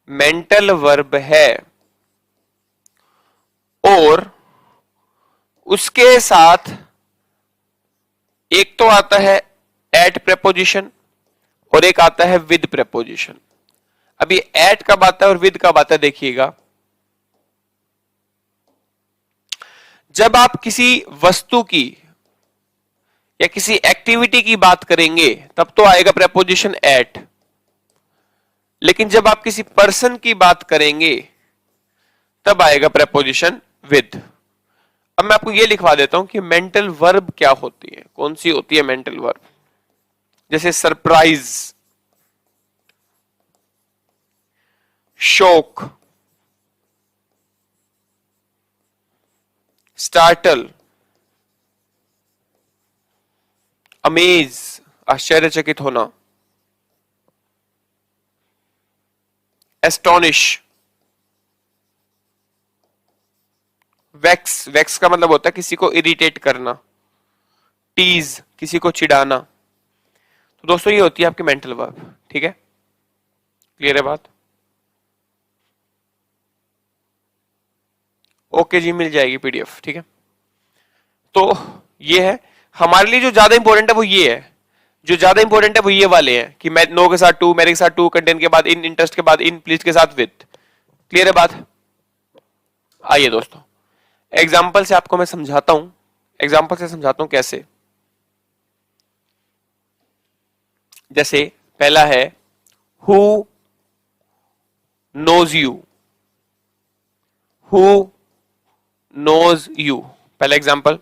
मेंटल वर्ब है और उसके साथ एक तो आता है एट प्रेपोजिशन और एक आता है विद प्रेपोजिशन। अभी एट कब आता है और विद कब आता है देखिएगा। जब आप किसी वस्तु की या किसी एक्टिविटी की बात करेंगे तब तो आएगा प्रेपोजिशन एट, लेकिन जब आप किसी पर्सन की बात करेंगे तब आएगा प्रेपोजिशन विद। अब मैं आपको यह लिखवा देता हूं कि मेंटल वर्ब क्या होती है, कौन सी होती है मेंटल वर्ब। जैसे सरप्राइज, शॉक, स्टार्टल, अमेज आश्चर्यचकित होना, एस्टोनिश, वैक्स, वैक्स का मतलब होता है किसी को इरिटेट करना, टीज किसी को चिढ़ाना। तो दोस्तों ये होती है आपकी मेंटल वर्ब, ठीक है। क्लियर है बात, ओके जी, मिल जाएगी पीडीएफ, ठीक है। तो ये है हमारे लिए जो ज्यादा इंपॉर्टेंट है वो ये है, जो ज्यादा इंपॉर्टेंट है वो ये वाले हैं कि मैं नो के साथ टू, मेरे के साथ टू, कंटेंट के बाद इन, इंटरेस्ट के बाद इन, प्लीज के साथ विद। क्लियर है बात, आइए दोस्तों एग्जाम्पल से आपको मैं समझाता हूं, एग्जाम्पल से समझाता हूं कैसे। जैसे पहला है who knows you, who knows you, पहला एग्जाम्पल।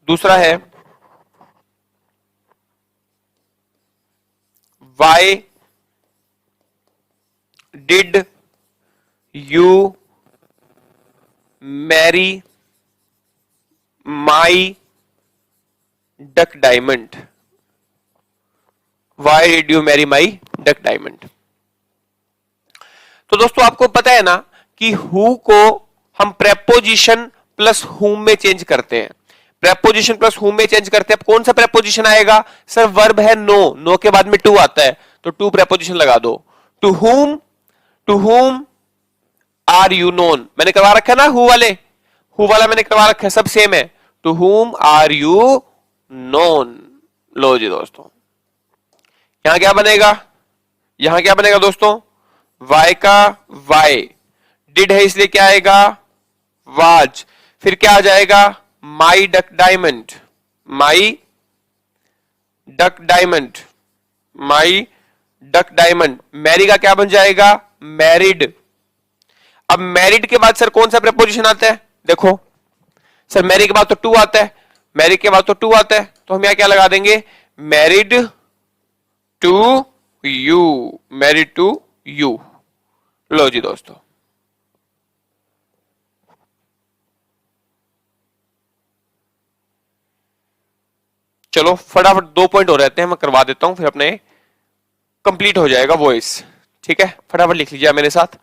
दूसरा है why did you marry my duck diamond, why did you marry my duck diamond. तो दोस्तों आपको पता है ना कि हु को हम प्रेपोजिशन प्लस हुम में चेंज करते हैं, प्रेपोजिशन प्लस हुम में चेंज करते हैं। अब कौन सा प्रेपोजिशन आएगा सर, वर्ब है नो, नो के बाद में टू आता है तो टू प्रेपोजिशन लगा दो। To whom are you known, मैंने करवा रखा है ना हु वाले, हु वाला मैंने करवा रखा है, सब सेम है। To whom are you known. लो जी दोस्तों, यहां क्या बनेगा, यहां क्या बनेगा दोस्तों, वाई का वाई, डिड है इसलिए क्या आएगा वाज, फिर क्या आ जाएगा माई डक डायमंड, माई डक डायमंड, माई डक डायमंड। मैरी का क्या बन जाएगा मैरिड। अब मैरिड के बाद सर कौन सा प्रेपोजिशन आता है, देखो सर मैरी के बाद तो टू आता है, मैरी के बाद तो टू आता है, तो हम यहां क्या लगा देंगे married to you, married to you. लो जी दोस्तों, चलो फटाफट 2 पॉइंट हो रहते हैं, मैं करवा देता हूं, फिर अपने कंप्लीट हो जाएगा वॉइस। ठीक है, फटाफट लिख लीजिए मेरे साथ,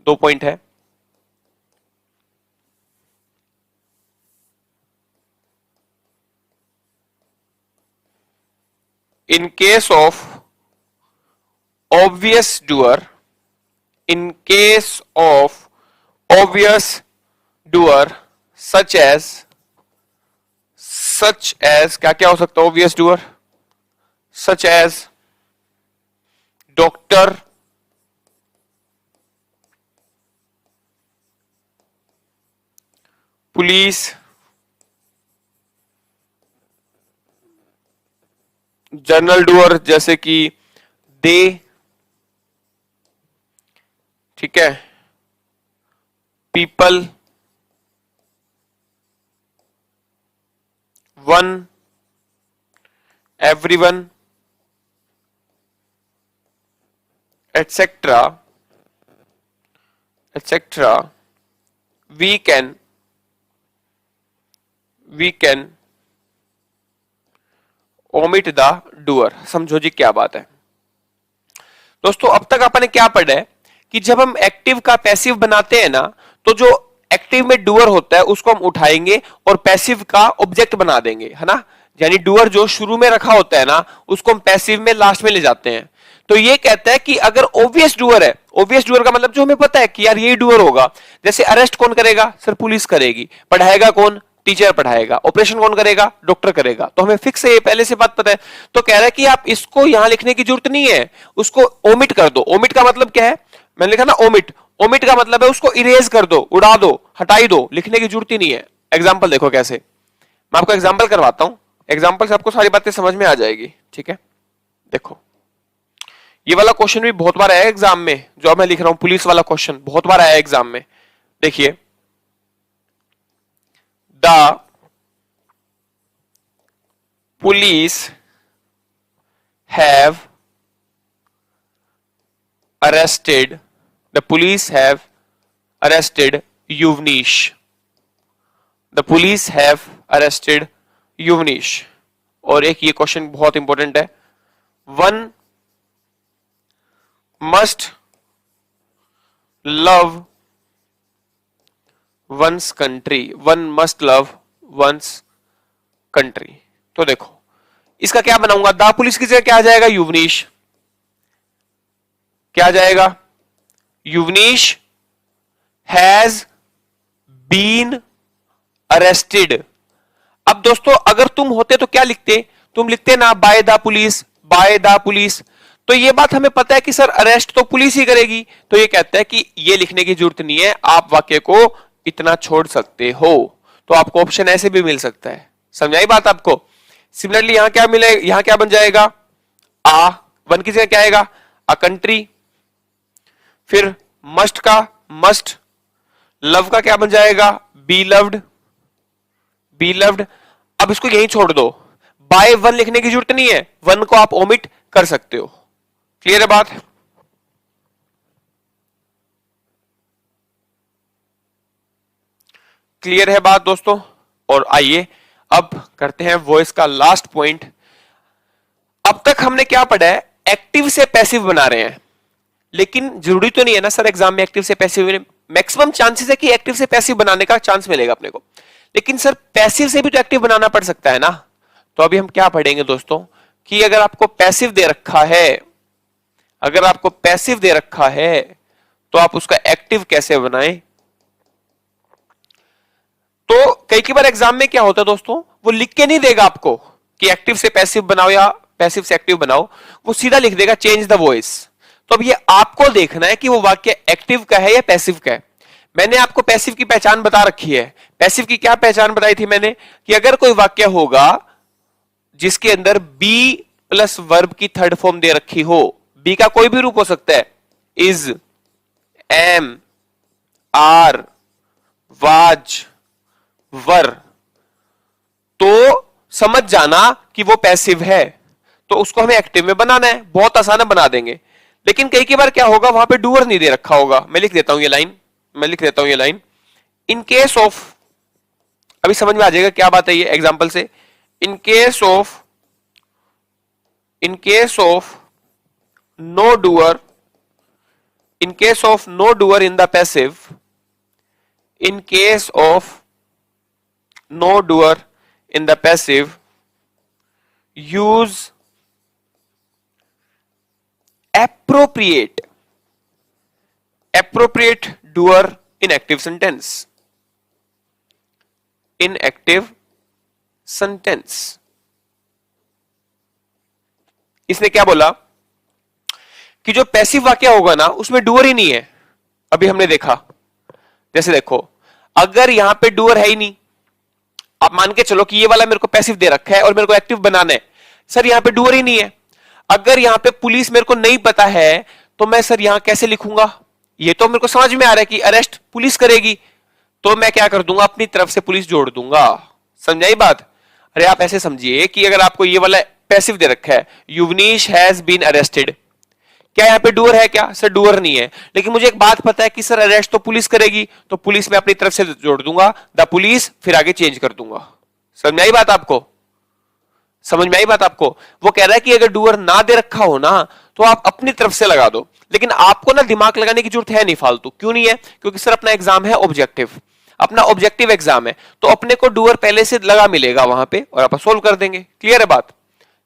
2 पॉइंट है। इन case of obvious doer, in case of obvious doer such as क्या क्या हो सकता है obvious doer, such as doctor, police, general doer जैसे कि दे, ठीक है, people, one, everyone, etcetera etcetera, we can omit the doer. समझो जी क्या बात है दोस्तों। अब तक आपने क्या पढ़ा है कि जब हम एक्टिव का पैसिव बनाते हैं ना, तो जो एक्टिव में डूअर होता है उसको हम उठाएंगे और पैसिव का ऑब्जेक्ट बना देंगे, है ना। यानी डूअर जो शुरू में रखा होता है ना, उसको हम पैसिव में लास्ट में ले जाते हैं। तो ये कहता है कि अगर ओबियस डूअर है, ओबियस डूअर का मतलब जो हमें पता है कि यार ये डूअर होगा, जैसे अरेस्ट कौन करेगा सर, पुलिस करेगी, पढ़ाएगा कौन, टीचर पढ़ाएगा, ऑपरेशन कौन करेगा, डॉक्टर करेगा, तो हमें फिक्स है, ये पहले से बात पता है। तो कह रहा है कि आप इसको यहां लिखने की जरूरत नहीं है, उसको ओमिट कर दो। ओमिट का मतलब क्या है, मैंने लिखा ना ओमिट, ओमिट का मतलब है उसको इरेज कर दो, उड़ा दो, हटाई दो, लिखने की जरूरत ही नहीं है। एग्जाम्पल देखो कैसे, मैं आपको एग्जाम्पल करवाता हूं, एग्जाम्पल से आपको सारी बातें समझ में आ जाएगी। ठीक है, देखो ये वाला क्वेश्चन भी बहुत बार आया एग्जाम में, जो मैं लिख रहा हूं पुलिस वाला क्वेश्चन बहुत बार आया एग्जाम में। देखिए, the police have arrested, the police have arrested Yuvnish, the police have arrested Yuvnish। और एक ये क्वेश्चन बहुत इंपॉर्टेंट है, one must love one's country, one must love one's country. तो देखो इसका क्या बनाऊंगा, द पुलिस की जगह क्या आ जाएगा, युवनीश, क्या आ जाएगा, युवनीश हैज बीन अरेस्टेड। अब दोस्तों अगर तुम होते तो क्या लिखते, तुम लिखते ना by the police, by the police. तो ये बात हमें पता है कि सर अरेस्ट तो पुलिस ही करेगी, तो ये कहता है कि ये लिखने की जरूरत नहीं है, आप वाक्य को इतना छोड़ सकते हो। तो आपको ऑप्शन ऐसे भी मिल सकता है, समझाई बात आपको। सिमिलरली यहां क्या मिले, यहां क्या बन जाएगा, आ, वन की जगह क्या आएगा, अ कंट्री, फिर मस्ट का मस्ट, लव का क्या बन जाएगा, बी लव्ड, बी लव्ड। अब इसको यहीं छोड़ दो, बाय वन लिखने की जरूरत नहीं है, वन को आप ओमिट कर सकते हो। क्लियर है बात, क्लियर है बात दोस्तों? और आइए अब करते हैं वॉइस का लास्ट पॉइंट। अब तक हमने क्या पढ़ा है? एक्टिव से पैसिव बना रहे हैं, लेकिन जरूरी तो नहीं है ना सर एग्जाम में एक्टिव से पैसिव। मैक्सिमम चांसेस है कि एक्टिव से पैसिव बनाने का चांस मिलेगा अपने को, लेकिन सर पैसिव से भी तो एक्टिव बनाना पड़ सकता है ना। तो अभी हम क्या पढ़ेंगे दोस्तों कि अगर आपको पैसिव दे रखा है, अगर आपको पैसिव दे रखा है तो आप उसका एक्टिव कैसे बनाएं। तो कई बार एग्जाम में क्या होता है दोस्तों, वो लिख के नहीं देगा आपको कि एक्टिव से पैसिव बनाओ या पैसिव से एक्टिव बनाओ, वो सीधा लिख देगा चेंज द वॉइस। तो अब ये आपको देखना है कि वो वाक्य एक्टिव का है या पैसिव का है। मैंने आपको पैसिव की पहचान बता रखी है। पैसिव की क्या पहचान बताई थी मैंने, कि अगर कोई वाक्य होगा जिसके अंदर बी प्लस वर्ब की थर्ड फॉर्म दे रखी हो, बी का कोई भी रूप हो सकता है, इज, एम, आर, वाज, वर, तो समझ जाना कि वो पैसिव है, तो उसको हमें एक्टिव में बनाना है। बहुत आसान है, बना देंगे। लेकिन कई बार क्या होगा, वहां पे डूअर नहीं दे रखा होगा। मैं लिख देता हूं ये लाइन, मैं लिख देता हूं ये लाइन। इन केस ऑफ, अभी समझ में आ जाएगा क्या बात है ये एग्जांपल से। In case of no doer, in case of no doer in the passive, in case of no doer in the passive, use appropriate doer in active sentence, in active sentence। इसने क्या बोला कि जो पैसिव वाक्य होगा ना उसमें डूअर ही नहीं है। अभी हमने देखा, जैसे देखो अगर यहां पे डूअर है ही नहीं, आप मान के चलो कि ये वाला मेरे को पैसिव दे रखा है और मेरे को एक्टिव बनाना है, सर यहां पे डूअर ही नहीं है। अगर यहां पे पुलिस मेरे को नहीं पता है तो मैं सर यहां कैसे लिखूंगा? ये तो मेरे को समझ में आ रहा है कि अरेस्ट पुलिस करेगी, तो मैं क्या कर दूंगा, अपनी तरफ से पुलिस जोड़ दूंगा। समझाई बात? अरे आप ऐसे समझिए कि अगर आपको ये वाला पैसिव दे रखा है, युवनीश हैज बीन अरेस्टेड, क्या यहाँ पे डूअर है क्या? सर डूअर नहीं है, लेकिन मुझे एक बात पता है कि सर अरेस्ट तो पुलिस करेगी, तो पुलिस में अपनी तरफ से जोड़ दूंगा द पुलिस, फिर आगे चेंज कर दूंगा। समझ में आई बात आपको? समझ में आई बात आपको? वो कह रहा है कि अगर डूअर ना दे रखा हो ना तो आप अपनी तरफ से लगा दो, लेकिन आपको ना दिमाग लगाने की जरूरत है नहीं फालतू। क्यों नहीं है? क्योंकि सर अपना एग्जाम है ऑब्जेक्टिव, अपना ऑब्जेक्टिव एग्जाम है, तो अपने को डूअर पहले से लगा मिलेगा वहां पे और आप सोल्व कर देंगे। क्लियर है बात?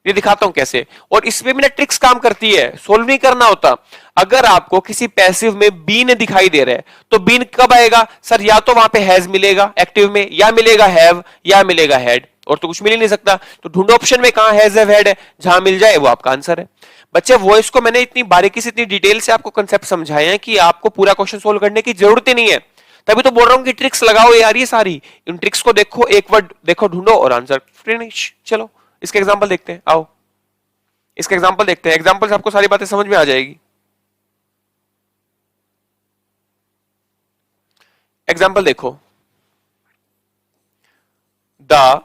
ये दिखाता हूं कैसे, और इसमें भी ना ट्रिक्स काम करती है, सोल्व नहीं करना होता। अगर आपको किसी पैसिव में बीन दिखाई दे रहा है तो बीन कब आएगा? सर या तो वहां पे हैज मिलेगा एक्टिव में, या मिलेगा हैव, या मिलेगा हैड, और तो कुछ मिल ही नहीं सकता। तो ढूंढो ऑप्शन में कहां हैज हैव हैड है, जहां मिल जाए वो आपका आंसर है। बच्चे वॉइस को मैंने इतनी बारीकी से, इतनी डिटेल से आपको कंसेप्ट समझाए हैं कि आपको पूरा क्वेश्चन सोल्व करने की जरूरत ही नहीं है। तभी तो बोल रहा हूं कि ट्रिक्स लगाओ यार, ये सारी इन ट्रिक्स को देखो, एक वर्ड देखो, ढूंढो और आंसर फिनिश। चलो इसके एग्जांपल देखते हैं, आओ इसका एग्जांपल देखते हैं। एग्जांपल से आपको सारी बातें समझ में आ जाएगी। एग्जांपल देखो, the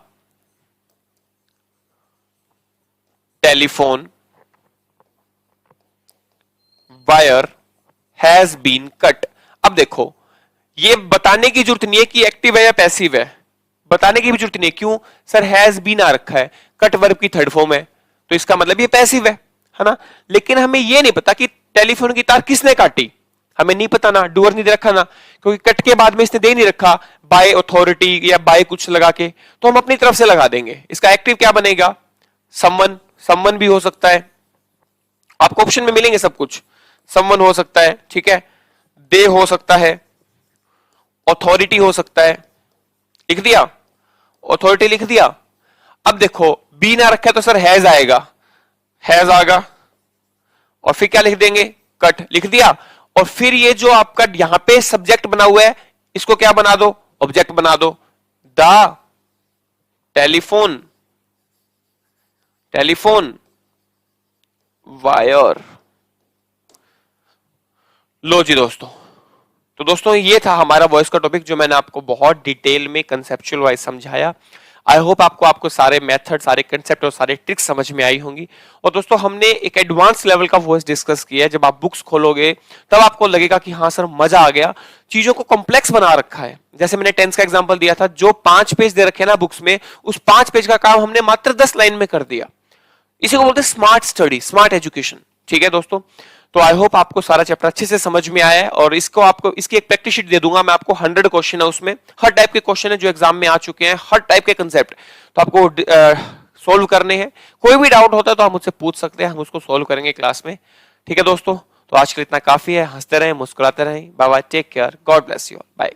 telephone wire has been cut. अब देखो ये बताने की जरूरत नहीं है कि एक्टिव है या पैसिव है, बताने की भी जरूरत नहीं है। क्यों? सर हैज बीन आ रखा है, कट वर्ब की थर्ड फॉर्म है, तो इसका मतलब ये पैसिव है ना। लेकिन हमें ये नहीं पता कि टेलीफोन की तार किसने काटी, हमें नहीं पता ना, डूअर नहीं दे रखा ना, क्योंकि कट के बाद में इसने दे नहीं रखा बाय अथॉरिटी या बाय कुछ लगा के, तो हम अपनी तरफ से लगा देंगे। इसका एक्टिव क्या बनेगा? समवन, समवन भी हो सकता है, आपको ऑप्शन में मिलेंगे सब कुछ। समवन हो सकता है, ठीक है, दे हो सकता है, अथॉरिटी हो सकता है, लिख दिया, अथॉरिटी लिख दिया। अब देखो बी ना रखा है तो सर हैज आएगा, हैज आएगा, और फिर क्या लिख देंगे? कट लिख दिया। और फिर ये जो आपका यहां पे सब्जेक्ट बना हुआ है इसको क्या बना दो? ऑब्जेक्ट बना दो। The telephone, telephone wire. लो जी दोस्तों, तो दोस्तों ये था हमारा वॉइस का टॉपिक जो मैंने आपको बहुत डिटेल में कंसेप्चुअल वाइज समझाया। आई होप आपको सारे मेथड, सारे कंसेप्ट और सारे ट्रिक्स समझ में आई होंगी। और दोस्तों हमने एक एडवांस लेवल का वॉइस डिस्कस किया है। जब आप बुक्स खोलोगे तब आपको लगेगा कि हाँ सर मजा आ गया, चीजों को कॉम्प्लेक्स बना रखा है। जैसे मैंने टेंस का एग्जांपल दिया था, जो 5 पेज दे रखे ना बुक्स में, उस 5 पेज का काम हमने मात्र 10 लाइन में कर दिया। इसी को बोलते हैं स्मार्ट स्टडी, स्मार्ट एजुकेशन। ठीक है दोस्तों, तो आई होप आपको सारा चैप्टर अच्छे से समझ में आया है। और इसको आपको इसकी एक प्रैक्टिस शीट दे दूंगा मैं आपको, 100 क्वेश्चन है उसमें, हर टाइप के क्वेश्चन है जो एग्जाम में आ चुके हैं, हर टाइप के कंसेप्ट तो आपको सोल्व करने हैं। कोई भी डाउट होता है तो आप मुझसे पूछ सकते हैं, हम उसको सोल्व करेंगे क्लास में। ठीक है दोस्तों, तो आज के लिए इतना काफी है। हंसते रहें, मुस्कुराते रहें। Bye bye, take care, God bless you, bye.